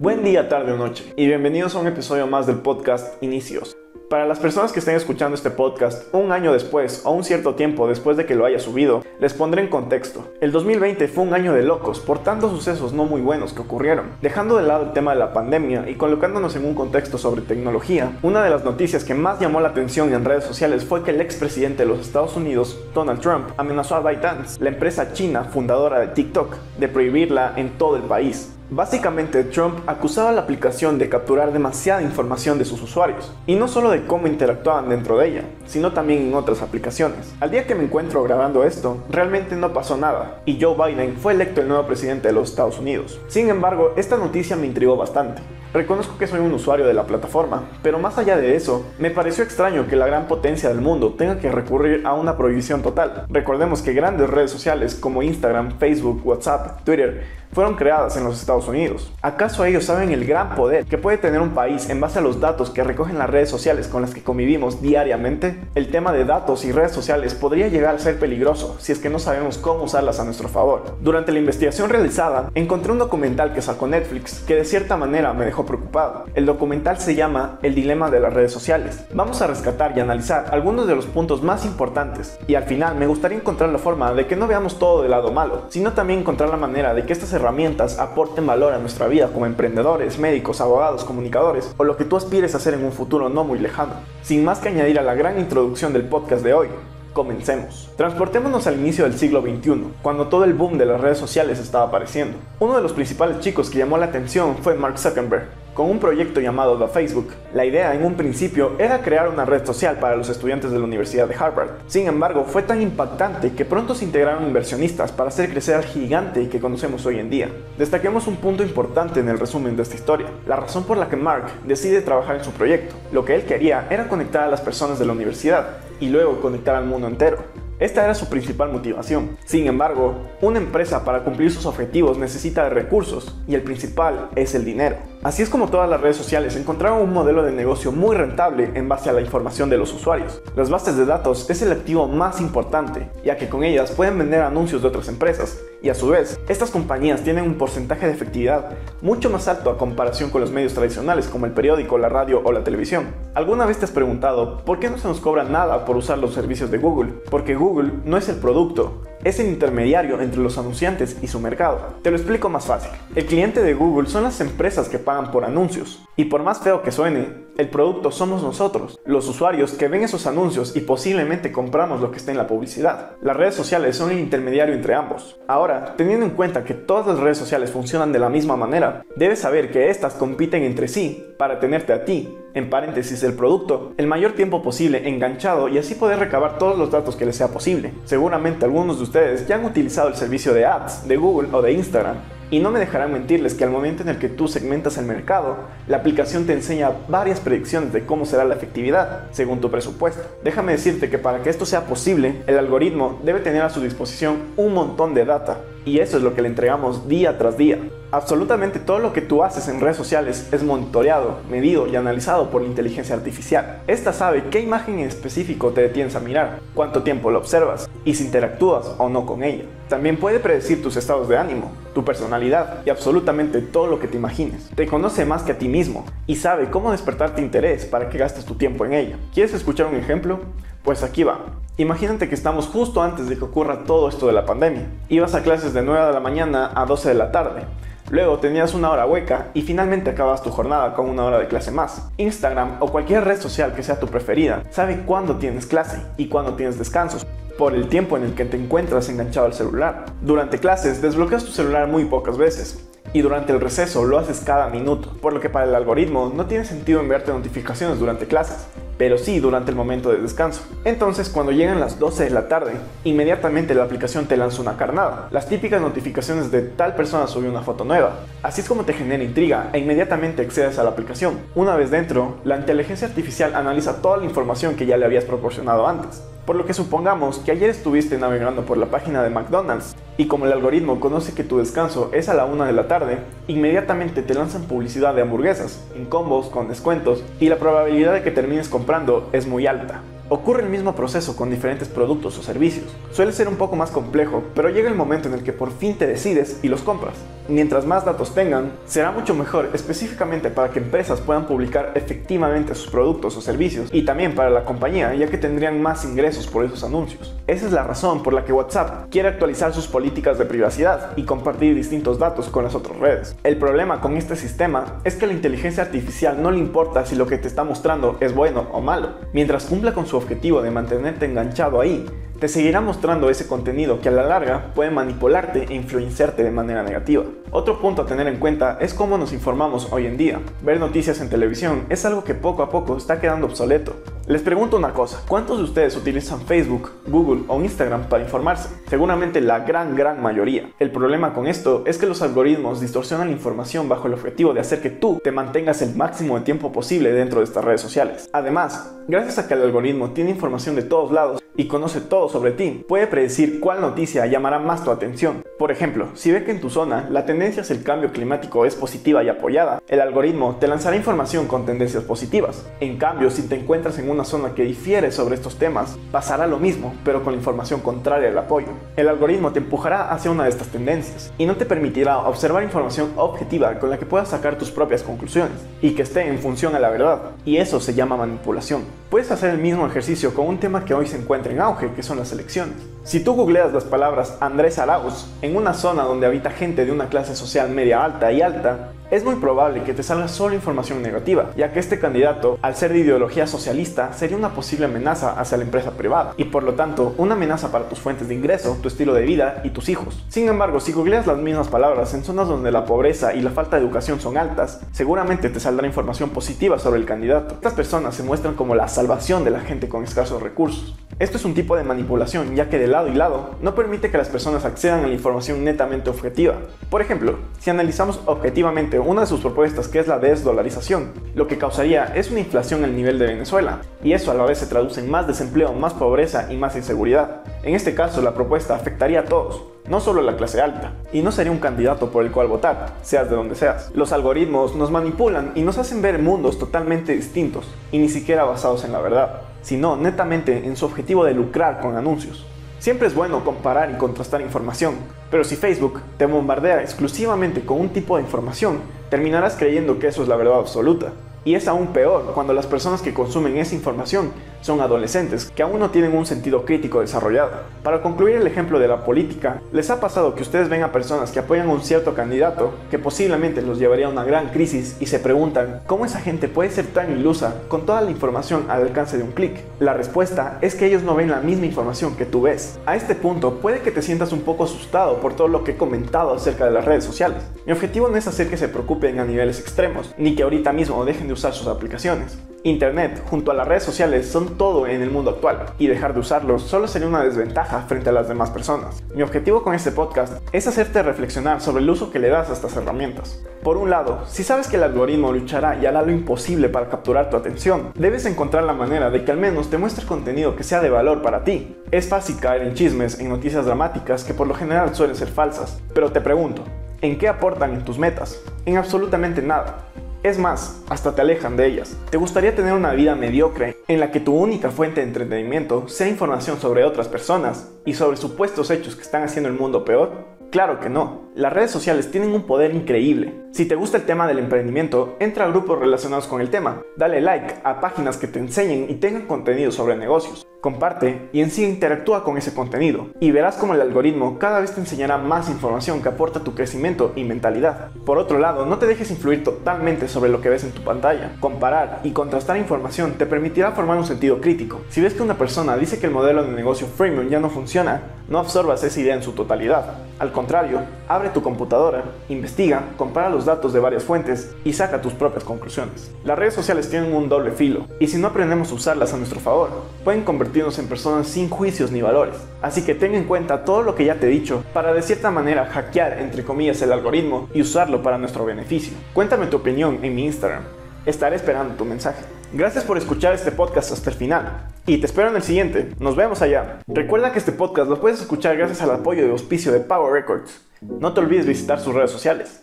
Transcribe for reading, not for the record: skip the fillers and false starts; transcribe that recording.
Buen día, tarde o noche, y bienvenidos a un episodio más del podcast Inicios. Para las personas que estén escuchando este podcast un año después o un cierto tiempo después de que lo haya subido, les pondré en contexto. El 2020 fue un año de locos por tantos sucesos no muy buenos que ocurrieron. Dejando de lado el tema de la pandemia y colocándonos en un contexto sobre tecnología, una de las noticias que más llamó la atención en redes sociales fue que el expresidente de los Estados Unidos, Donald Trump, amenazó a ByteDance, la empresa china fundadora de TikTok, de prohibirla en todo el país. Básicamente, Trump acusaba a la aplicación de capturar demasiada información de sus usuarios, y no solo de cómo interactuaban dentro de ella, sino también en otras aplicaciones. Al día que me encuentro grabando esto, realmente no pasó nada, y Joe Biden fue electo el nuevo presidente de los Estados Unidos. Sin embargo, esta noticia me intrigó bastante. Reconozco que soy un usuario de la plataforma, pero más allá de eso, me pareció extraño que la gran potencia del mundo tenga que recurrir a una prohibición total. Recordemos que grandes redes sociales como Instagram, Facebook, WhatsApp, Twitter fueron creadas en los Estados Unidos. ¿Acaso ellos saben el gran poder que puede tener un país en base a los datos que recogen las redes sociales con las que convivimos diariamente? El tema de datos y redes sociales podría llegar a ser peligroso si es que no sabemos cómo usarlas a nuestro favor. Durante la investigación realizada, encontré un documental que sacó Netflix que de cierta manera me dejó preocupado. El documental se llama El dilema de las redes sociales. Vamos a rescatar y analizar algunos de los puntos más importantes, y al final me gustaría encontrar la forma de que no veamos todo del lado malo, sino también encontrar la manera de que estas herramientas aporten valor a nuestra vida como emprendedores, médicos, abogados, comunicadores o lo que tú aspires a hacer en un futuro no muy lejano. Sin más que añadir a la gran introducción del podcast de hoy, comencemos. Transportémonos al inicio del siglo XXI, cuando todo el boom de las redes sociales estaba apareciendo. Uno de los principales chicos que llamó la atención fue Mark Zuckerberg, con un proyecto llamado The Facebook. La idea en un principio era crear una red social para los estudiantes de la Universidad de Harvard. Sin embargo, fue tan impactante que pronto se integraron inversionistas para hacer crecer al gigante que conocemos hoy en día. Destaquemos un punto importante en el resumen de esta historia: la razón por la que Mark decide trabajar en su proyecto. Lo que él quería era conectar a las personas de la universidad y luego conectar al mundo entero. Esta era su principal motivación. Sin embargo, una empresa para cumplir sus objetivos necesita de recursos, y el principal es el dinero. Así es como todas las redes sociales encontraron un modelo de negocio muy rentable en base a la información de los usuarios. Las bases de datos es el activo más importante, ya que con ellas pueden vender anuncios de otras empresas, y a su vez, estas compañías tienen un porcentaje de efectividad mucho más alto a comparación con los medios tradicionales como el periódico, la radio o la televisión. ¿Alguna vez te has preguntado por qué no se nos cobra nada por usar los servicios de Google? Porque Google no es el producto, es el intermediario entre los anunciantes y su mercado. Te lo explico más fácil. El cliente de Google son las empresas que pagan por anuncios. Y por más feo que suene, el producto somos nosotros, los usuarios que ven esos anuncios y posiblemente compramos lo que está en la publicidad. Las redes sociales son el intermediario entre ambos. Ahora, teniendo en cuenta que todas las redes sociales funcionan de la misma manera, debes saber que estas compiten entre sí para tenerte a ti, en paréntesis el producto, el mayor tiempo posible enganchado y así poder recabar todos los datos que les sea posible. Seguramente algunos de ustedes ya han utilizado el servicio de ads de Google o de Instagram, y no me dejarán mentirles que al momento en el que tú segmentas el mercado, la aplicación te enseña varias predicciones de cómo será la efectividad según tu presupuesto. Déjame decirte que para que esto sea posible, el algoritmo debe tener a su disposición un montón de data, y eso es lo que le entregamos día tras día. Absolutamente todo lo que tú haces en redes sociales es monitoreado, medido y analizado por la inteligencia artificial. Esta sabe qué imagen en específico te detienes a mirar, cuánto tiempo lo observas y si interactúas o no con ella. También puede predecir tus estados de ánimo, tu personalidad y absolutamente todo lo que te imagines. Te conoce más que a ti mismo y sabe cómo despertarte interés para que gastes tu tiempo en ella. ¿Quieres escuchar un ejemplo? Pues aquí va. Imagínate que estamos justo antes de que ocurra todo esto de la pandemia. Ibas a clases de 9 de la mañana a 12 de la tarde. Luego tenías una hora hueca y finalmente acabas tu jornada con una hora de clase más. Instagram o cualquier red social que sea tu preferida sabe cuándo tienes clase y cuándo tienes descansos, por el tiempo en el que te encuentras enganchado al celular. Durante clases desbloqueas tu celular muy pocas veces, y durante el receso lo haces cada minuto, por lo que para el algoritmo no tiene sentido enviarte notificaciones durante clases, pero sí durante el momento de descanso. Entonces, cuando llegan las 12 de la tarde, inmediatamente la aplicación te lanza una carnada, las típicas notificaciones de tal persona subió una foto nueva. Así es como te genera intriga e inmediatamente accedes a la aplicación. Una vez dentro, la inteligencia artificial analiza toda la información que ya le habías proporcionado antes. Por lo que supongamos que ayer estuviste navegando por la página de McDonald's y como el algoritmo conoce que tu descanso es a la 1 de la tarde, inmediatamente te lanzan publicidad de hamburguesas, en combos, con descuentos, y la probabilidad de que termines comprando es muy alta. Ocurre el mismo proceso con diferentes productos o servicios. Suele ser un poco más complejo, pero llega el momento en el que por fin te decides y los compras. Mientras más datos tengan, será mucho mejor, específicamente para que empresas puedan publicar efectivamente sus productos o servicios, y también para la compañía, ya que tendrían más ingresos por esos anuncios. Esa es la razón por la que WhatsApp quiere actualizar sus políticas de privacidad y compartir distintos datos con las otras redes. El problema con este sistema es que a la inteligencia artificial no le importa si lo que te está mostrando es bueno o malo. Mientras cumpla con su objetivo de mantenerte enganchado ahí, te seguirá mostrando ese contenido que a la larga puede manipularte e influenciarte de manera negativa. Otro punto a tener en cuenta es cómo nos informamos hoy en día. Ver noticias en televisión es algo que poco a poco está quedando obsoleto. Les pregunto una cosa, ¿cuántos de ustedes utilizan Facebook, Google o Instagram para informarse? Seguramente la gran mayoría. El problema con esto es que los algoritmos distorsionan la información bajo el objetivo de hacer que tú te mantengas el máximo de tiempo posible dentro de estas redes sociales. Además, gracias a que el algoritmo tiene información de todos lados y conoce todo sobre ti, puede predecir cuál noticia llamará más tu atención. Por ejemplo, si ve que en tu zona la tendencia hacia el cambio climático es positiva y apoyada, el algoritmo te lanzará información con tendencias positivas. En cambio, si te encuentras en una zona que difiere sobre estos temas, pasará lo mismo, pero con la información contraria al apoyo. El algoritmo te empujará hacia una de estas tendencias y no te permitirá observar información objetiva con la que puedas sacar tus propias conclusiones y que esté en función a la verdad, y eso se llama manipulación. Puedes hacer el mismo ejercicio con un tema que hoy se encuentra en auge, que son las elecciones. Si tú googleas las palabras Andrés Arauz en una zona donde habita gente de una clase social media alta y alta, es muy probable que te salga solo información negativa, ya que este candidato, al ser de ideología socialista, sería una posible amenaza hacia la empresa privada y por lo tanto una amenaza para tus fuentes de ingreso, tu estilo de vida y tus hijos. Sin embargo, si googleas las mismas palabras en zonas donde la pobreza y la falta de educación son altas, seguramente te saldrá información positiva sobre el candidato. Estas personas se muestran como la salvación de la gente con escasos recursos. Esto es un tipo de manipulación, ya que de lado y lado no permite que las personas accedan a la información netamente objetiva. Por ejemplo, si analizamos objetivamente una de sus propuestas, que es la desdolarización, lo que causaría es una inflación al nivel de Venezuela, y eso a la vez se traduce en más desempleo, más pobreza y más inseguridad. En este caso, la propuesta afectaría a todos, no solo a la clase alta, y no sería un candidato por el cual votar, seas de donde seas. Los algoritmos nos manipulan y nos hacen ver mundos totalmente distintos, y ni siquiera basados en la verdad, sino netamente en su objetivo de lucrar con anuncios. Siempre es bueno comparar y contrastar información, pero si Facebook te bombardea exclusivamente con un tipo de información, terminarás creyendo que eso es la verdad absoluta. Y es aún peor cuando las personas que consumen esa información son adolescentes que aún no tienen un sentido crítico desarrollado. Para concluir el ejemplo de la política, ¿les ha pasado que ustedes ven a personas que apoyan a un cierto candidato que posiblemente los llevaría a una gran crisis y se preguntan cómo esa gente puede ser tan ilusa con toda la información al alcance de un clic? La respuesta es que ellos no ven la misma información que tú ves. A este punto puede que te sientas un poco asustado por todo lo que he comentado acerca de las redes sociales. Mi objetivo no es hacer que se preocupen a niveles extremos, ni que ahorita mismo dejen de usar sus aplicaciones. Internet junto a las redes sociales son todo en el mundo actual, y dejar de usarlos solo sería una desventaja frente a las demás personas. Mi objetivo con este podcast es hacerte reflexionar sobre el uso que le das a estas herramientas. Por un lado, si sabes que el algoritmo luchará y hará lo imposible para capturar tu atención, debes encontrar la manera de que al menos te muestre contenido que sea de valor para ti. Es fácil caer en chismes, en noticias dramáticas que por lo general suelen ser falsas, pero te pregunto, ¿en qué aportan en tus metas? En absolutamente nada. Es más, hasta te alejan de ellas. ¿Te gustaría tener una vida mediocre en la que tu única fuente de entretenimiento sea información sobre otras personas y sobre supuestos hechos que están haciendo el mundo peor? Claro que no. Las redes sociales tienen un poder increíble. Si te gusta el tema del emprendimiento, entra a grupos relacionados con el tema. Dale like a páginas que te enseñen y tengan contenido sobre negocios. Comparte y en sí interactúa con ese contenido y verás cómo el algoritmo cada vez te enseñará más información que aporta a tu crecimiento y mentalidad. Por otro lado, no te dejes influir totalmente sobre lo que ves en tu pantalla. Comparar y contrastar información te permitirá formar un sentido crítico. Si ves que una persona dice que el modelo de negocio freemium ya no funciona, no absorbas esa idea en su totalidad. Al contrario, abre tu computadora, investiga, compara los datos de varias fuentes y saca tus propias conclusiones. Las redes sociales tienen un doble filo, y si no aprendemos a usarlas a nuestro favor, pueden convertirnos en personas sin juicios ni valores. Así que ten en cuenta todo lo que ya te he dicho para de cierta manera hackear entre comillas el algoritmo y usarlo para nuestro beneficio. Cuéntame tu opinión en mi Instagram. Estaré esperando tu mensaje. Gracias por escuchar este podcast hasta el final. Y te espero en el siguiente. Nos vemos allá. Recuerda que este podcast lo puedes escuchar gracias al apoyo de auspicio de Power Records. No te olvides visitar sus redes sociales.